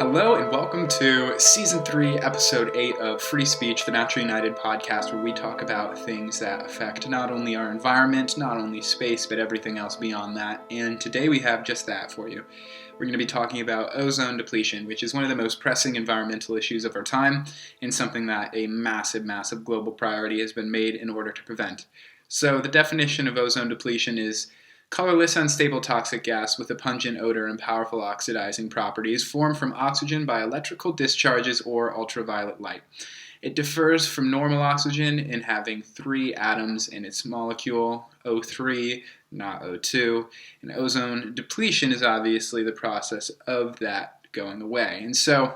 Hello and welcome to Season 3, Episode 8 of Free Speech, the Naturally United podcast, where we talk about things that affect not only our environment, not only space, but everything else beyond that. And today we have just that for you. We're going to be talking about ozone depletion, which is one of the most pressing environmental issues of our time, and something that a massive global priority has been made in order to prevent. So the definition of ozone depletion is colorless, unstable toxic gas with a pungent odor and powerful oxidizing properties formed from oxygen by electrical discharges or ultraviolet light. It differs from normal oxygen in having 3 atoms in its molecule, O3, not O2, and ozone depletion is obviously the process of that going away. And so,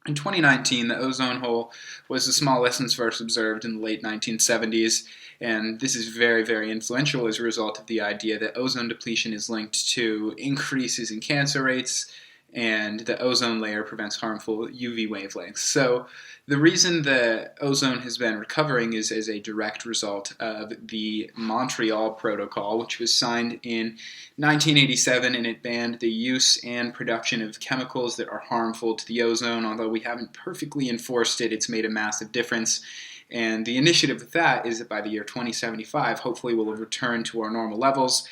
in 2019, the ozone hole was the smallest since first observed in the late 1970s, and this is very influential as a result of the idea that ozone depletion is linked to increases in cancer rates, and the ozone layer prevents harmful UV wavelengths. So the reason the ozone has been recovering is as a direct result of the Montreal Protocol, which was signed in 1987, and it banned the use and production of chemicals that are harmful to the ozone. Although we haven't perfectly enforced it, it's made a massive difference. And the initiative with that is that by the year 2075, hopefully we'll return to our normal levels.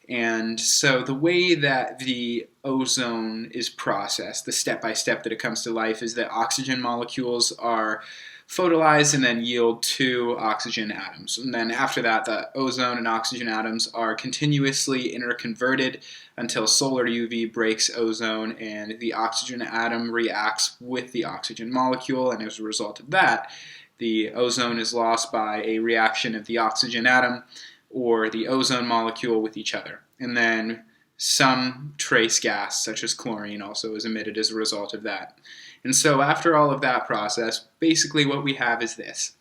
And so the way that the ozone is processed, the step-by-step that it comes to life, is that oxygen molecules are photolyzed and then yield 2 oxygen atoms. And then after that, the ozone and oxygen atoms are continuously interconverted until solar UV breaks ozone and the oxygen atom reacts with the oxygen molecule. And as a result of that, the ozone is lost by a reaction of the oxygen atom or the ozone molecule with each other. And then some trace gas, such as chlorine, also is emitted as a result of that. And so after all of that process, basically what we have is this.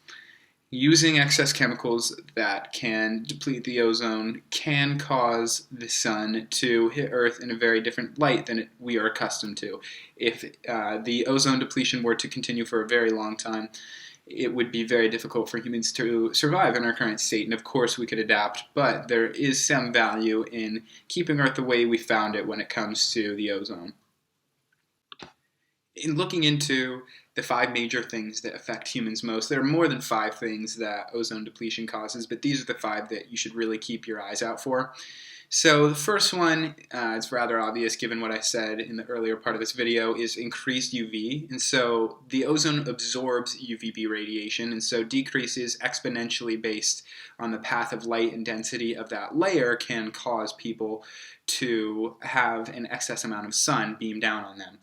Using excess chemicals that can deplete the ozone can cause the sun to hit Earth in a very different light than we are accustomed to. If the ozone depletion were to continue for a very long time, it would be very difficult for humans to survive in our current state. And of course we could adapt, but there is some value in keeping Earth the way we found it when it comes to the ozone. In looking into the 5 major things that affect humans most, there are more than 5 things that ozone depletion causes, but these are the 5 that you should really keep your eyes out for. So the first one, it's rather obvious given what I said in the earlier part of this video, is increased UV. And so the ozone absorbs UVB radiation, and so decreases exponentially based on the path of light and density of that layer can cause people to have an excess amount of sun beam down on them.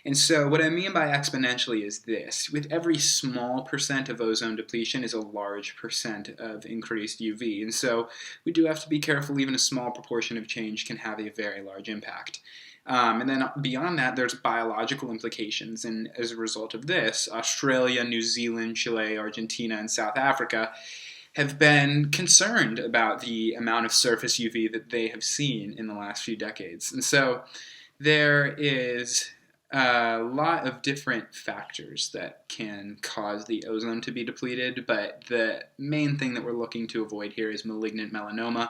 And so what I mean by exponentially is this. With every small percent of ozone depletion is a large percent of increased UV. And so we do have to be careful. Even a small proportion of change can have a very large impact. And then beyond that, there's biological implications. And as a result of this, Australia, New Zealand, Chile, Argentina, and South Africa have been concerned about the amount of surface UV that they have seen in the last few decades. And so there is a lot of different factors that can cause the ozone to be depleted, but the main thing that we're looking to avoid here is malignant melanoma.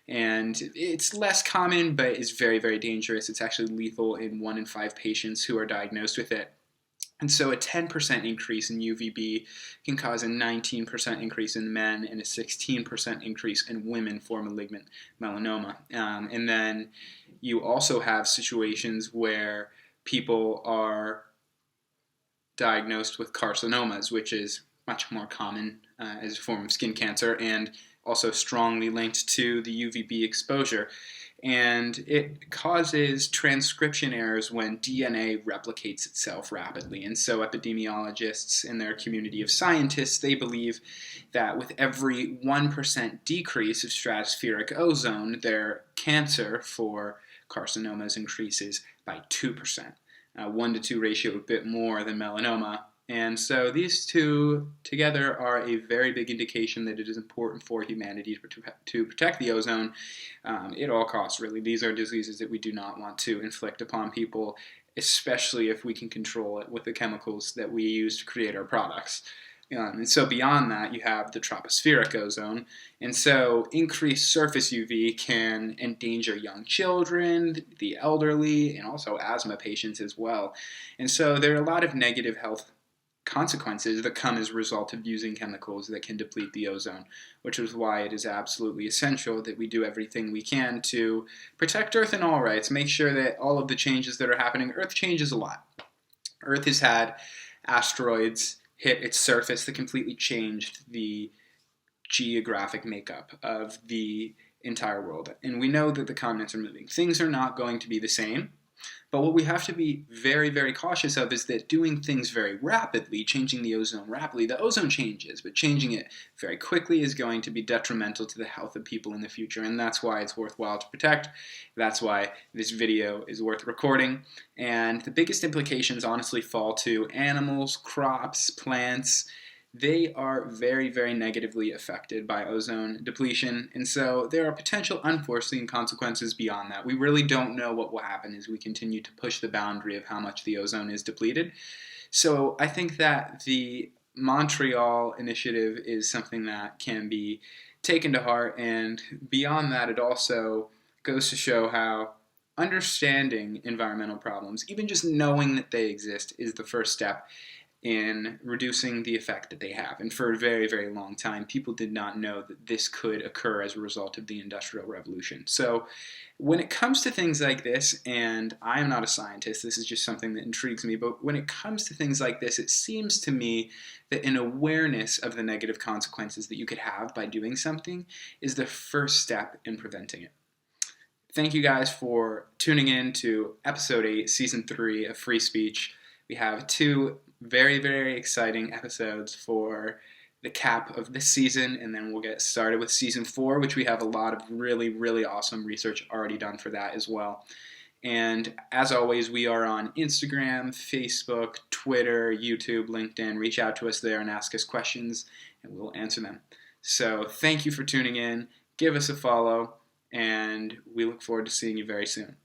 And it's less common, but is very dangerous. It's actually lethal in 1 in 5 patients who are diagnosed with it. And so a 10% increase in UVB can cause a 19% increase in men and a 16% increase in women for malignant melanoma. And then you also have situations where people are diagnosed with carcinomas, which is much more common as a form of skin cancer and also strongly linked to the UVB exposure. And it causes transcription errors when DNA replicates itself rapidly. And so epidemiologists and their community of scientists, they believe that with every 1% decrease of stratospheric ozone, their cancer for carcinomas increases by 2%. 1-to-2 ratio, a bit more than melanoma. And so these two together are a very big indication that it is important for humanity to protect the ozone at all costs, really. These are diseases that we do not want to inflict upon people, especially if we can control it with the chemicals that we use to create our products. And so beyond that, you have the tropospheric ozone. And so increased surface UV can endanger young children, the elderly, and also asthma patients as well. And so there are a lot of negative health consequences that come as a result of using chemicals that can deplete the ozone, which is why it is absolutely essential that we do everything we can to protect Earth in all rights, make sure that all of the changes that are happening, Earth changes a lot. Earth has had asteroids hit its surface that completely changed the geographic makeup of the entire world. And we know that the continents are moving. Things are not going to be the same. But what we have to be very, very cautious of is that doing things very rapidly, changing the ozone rapidly, the ozone changes, but changing it very quickly is going to be detrimental to the health of people in the future. And that's why it's worthwhile to protect. That's why this video is worth recording. And the biggest implications honestly fall to animals, crops, plants. They are very, very negatively affected by ozone depletion, and so there are potential unforeseen consequences beyond that. We really don't know what will happen as we continue to push the boundary of how much the ozone is depleted. So I think that the Montreal Initiative is something that can be taken to heart, and beyond that, it also goes to show how understanding environmental problems, even just knowing that they exist, is the first step in reducing the effect that they have. And for a very, very long time, people did not know that this could occur as a result of the Industrial Revolution. So when it comes to things like this, and I am not a scientist, this is just something that intrigues me, but when it comes to things like this, it seems to me that an awareness of the negative consequences that you could have by doing something is the first step in preventing it. Thank you guys for tuning in to Episode 8, Season 3 of Free Speech. We have 2 very, very exciting episodes for the cap of this season, and then we'll get started with Season 4, which we have a lot of really, really awesome research already done for that as well. And as always, we are on Instagram, Facebook, Twitter, YouTube, LinkedIn. Reach out to us there and ask us questions, and we'll answer them. So thank you for tuning in. Give us a follow, and we look forward to seeing you very soon.